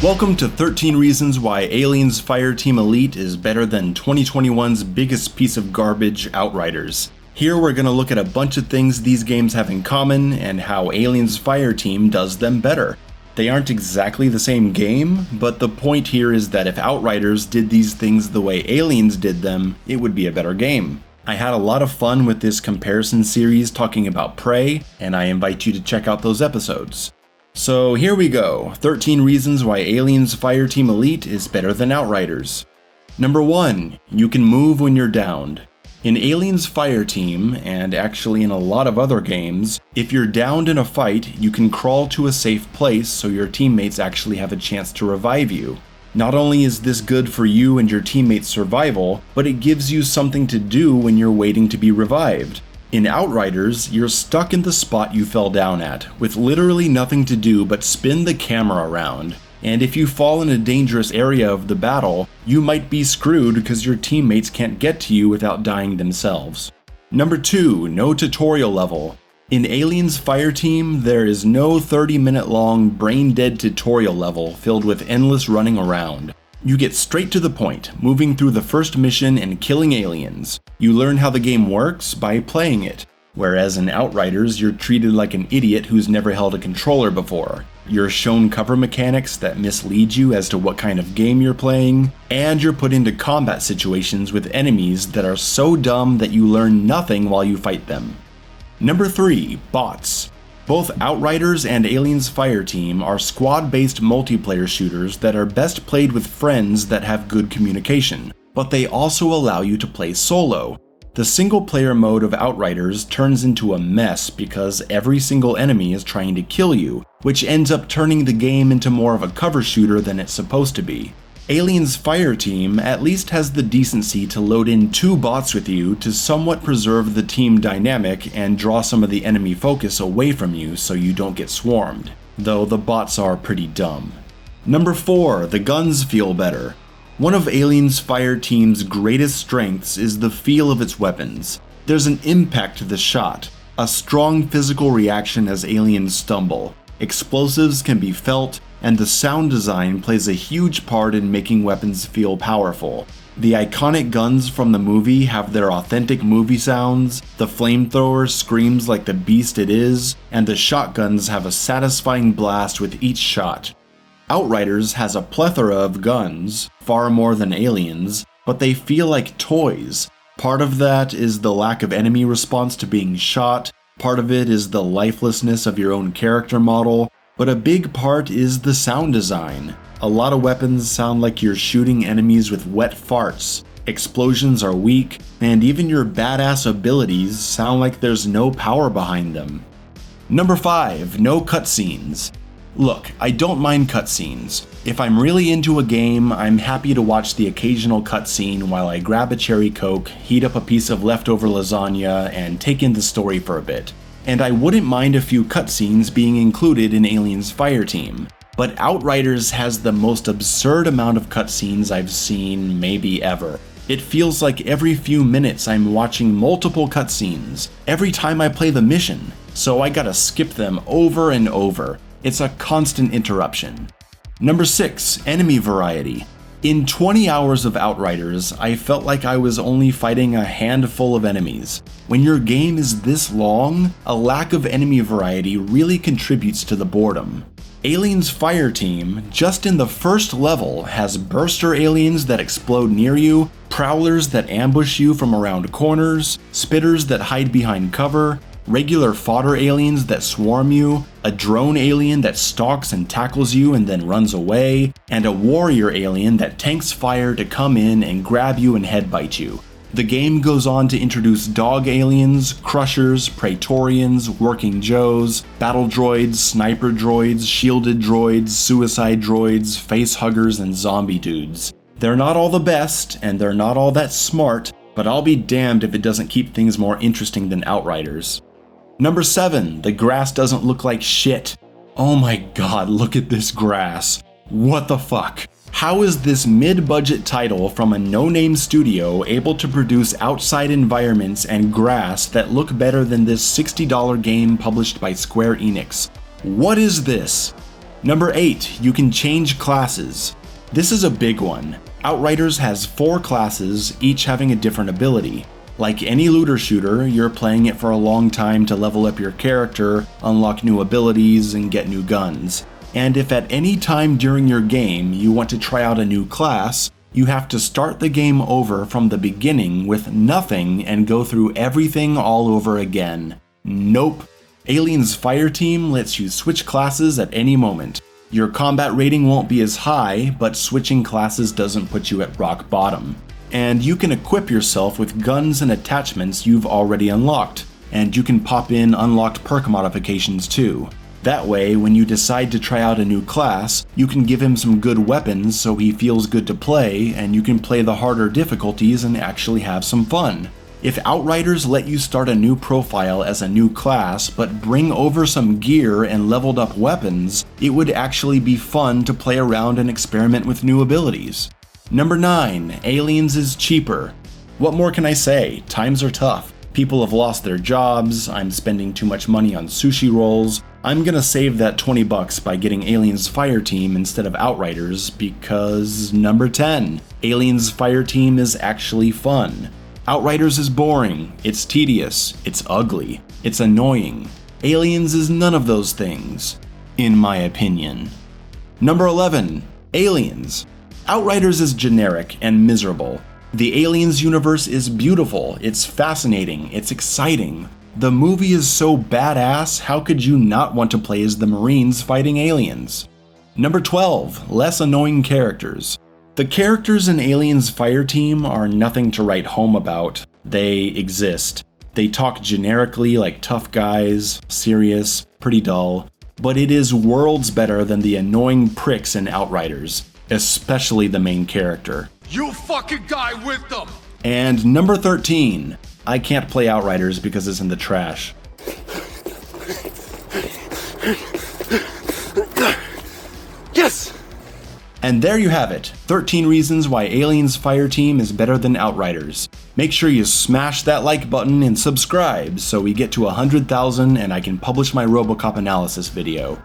Welcome to 13 Reasons Why Aliens Fireteam Elite is better than 2021's biggest piece of garbage, Outriders. Here we're going to look at a bunch of things these games have in common and how Aliens Fireteam does them better. They aren't exactly the same game, but the point here is that if Outriders did these things the way Aliens did them, it would be a better game. I had a lot of fun with this comparison series talking about Prey, and I invite you to check out those episodes. So here we go, 13 reasons why Aliens Fireteam Elite is better than Outriders. Number 1, you can move when you're downed. In Aliens Fireteam, and actually in a lot of other games, if you're downed in a fight, you can crawl to a safe place so your teammates actually have a chance to revive you. Not only is this good for you and your teammates' survival, but it gives you something to do when you're waiting to be revived. In Outriders, you're stuck in the spot you fell down at, with literally nothing to do but spin the camera around. And if you fall in a dangerous area of the battle, you might be screwed because your teammates can't get to you without dying themselves. Number 2, no tutorial level. In Aliens Fireteam, there is no 30-minute long brain-dead tutorial level filled with endless running around. You get straight to the point, moving through the first mission and killing aliens. You learn how the game works by playing it, whereas in Outriders you're treated like an idiot who's never held a controller before. You're shown cover mechanics that mislead you as to what kind of game you're playing, and you're put into combat situations with enemies that are so dumb that you learn nothing while you fight them. Number 3, bots. Both Outriders and Aliens Fireteam are squad-based multiplayer shooters that are best played with friends that have good communication, but they also allow you to play solo. The single-player mode of Outriders turns into a mess because every single enemy is trying to kill you, which ends up turning the game into more of a cover shooter than it's supposed to be. Aliens Fireteam at least has the decency to load in 2 bots with you to somewhat preserve the team dynamic and draw some of the enemy focus away from you so you don't get swarmed, though the bots are pretty dumb. Number 4, the guns feel better. One of Aliens Fireteam's greatest strengths is the feel of its weapons. There's an impact to the shot, a strong physical reaction as aliens stumble. Explosives can be felt, and the sound design plays a huge part in making weapons feel powerful. The iconic guns from the movie have their authentic movie sounds, the flamethrower screams like the beast it is, and the shotguns have a satisfying blast with each shot. Outriders has a plethora of guns, far more than Aliens, but they feel like toys. Part of that is the lack of enemy response to being shot, part of it is the lifelessness of your own character model, but a big part is the sound design. A lot of weapons sound like you're shooting enemies with wet farts, explosions are weak, and even your badass abilities sound like there's no power behind them. Number 5, no cutscenes. Look, I don't mind cutscenes. If I'm really into a game, I'm happy to watch the occasional cutscene while I grab a cherry coke, heat up a piece of leftover lasagna, and take in the story for a bit. And I wouldn't mind a few cutscenes being included in Aliens Fireteam. But Outriders has the most absurd amount of cutscenes I've seen maybe ever. It feels like every few minutes I'm watching multiple cutscenes, every time I play the mission, so I gotta skip them over and over. It's a constant interruption. Number 6, enemy variety. In 20 hours of Outriders, I felt like I was only fighting a handful of enemies. When your game is this long, a lack of enemy variety really contributes to the boredom. Aliens Fireteam, just in the first level, has burster aliens that explode near you, prowlers that ambush you from around corners, spitters that hide behind cover, regular fodder aliens that swarm you, a drone alien that stalks and tackles you and then runs away, and a warrior alien that tanks fire to come in and grab you and headbite you. The game goes on to introduce dog aliens, crushers, praetorians, working joes, battle droids, sniper droids, shielded droids, suicide droids, face huggers, and zombie dudes. They're not all the best, and they're not all that smart, but I'll be damned if it doesn't keep things more interesting than Outriders. Number 7, the grass doesn't look like shit. Oh my god, look at this grass. What the fuck? How is this mid-budget title from a no-name studio able to produce outside environments and grass that look better than this $60 game published by Square Enix? What is this? Number 8, you can change classes. This is a big one. Outriders has 4 classes, each having a different ability. Like any looter shooter, you're playing it for a long time to level up your character, unlock new abilities, and get new guns. And if at any time during your game you want to try out a new class, you have to start the game over from the beginning with nothing and go through everything all over again. Nope. Aliens Fireteam lets you switch classes at any moment. Your combat rating won't be as high, but switching classes doesn't put you at rock bottom. And you can equip yourself with guns and attachments you've already unlocked, and you can pop in unlocked perk modifications too. That way, when you decide to try out a new class, you can give him some good weapons so he feels good to play, and you can play the harder difficulties and actually have some fun. If Outriders let you start a new profile as a new class, but bring over some gear and leveled up weapons, it would actually be fun to play around and experiment with new abilities. Number 9, Aliens is cheaper. What more can I say? Times are tough. People have lost their jobs, I'm spending too much money on sushi rolls. I'm gonna save that $20 by getting Aliens Fireteam instead of Outriders because number 10, Aliens Fireteam is actually fun. Outriders is boring, it's tedious, it's ugly, it's annoying. Aliens is none of those things, in my opinion. Number 11, Aliens. Outriders is generic and miserable. The Aliens universe is beautiful, it's fascinating, it's exciting. The movie is so badass, how could you not want to play as the Marines fighting aliens? Number 12, less annoying characters. The characters in Aliens Fireteam are nothing to write home about. They exist. They talk generically like tough guys, serious, pretty dull, but it is worlds better than the annoying pricks in Outriders. Especially the main character. You fucking die with them! And number 13, I can't play Outriders because it's in the trash. Yes! And there you have it, 13 reasons why Aliens Fireteam is better than Outriders. Make sure you smash that like button and subscribe so we get to 100,000 and I can publish my RoboCop analysis video.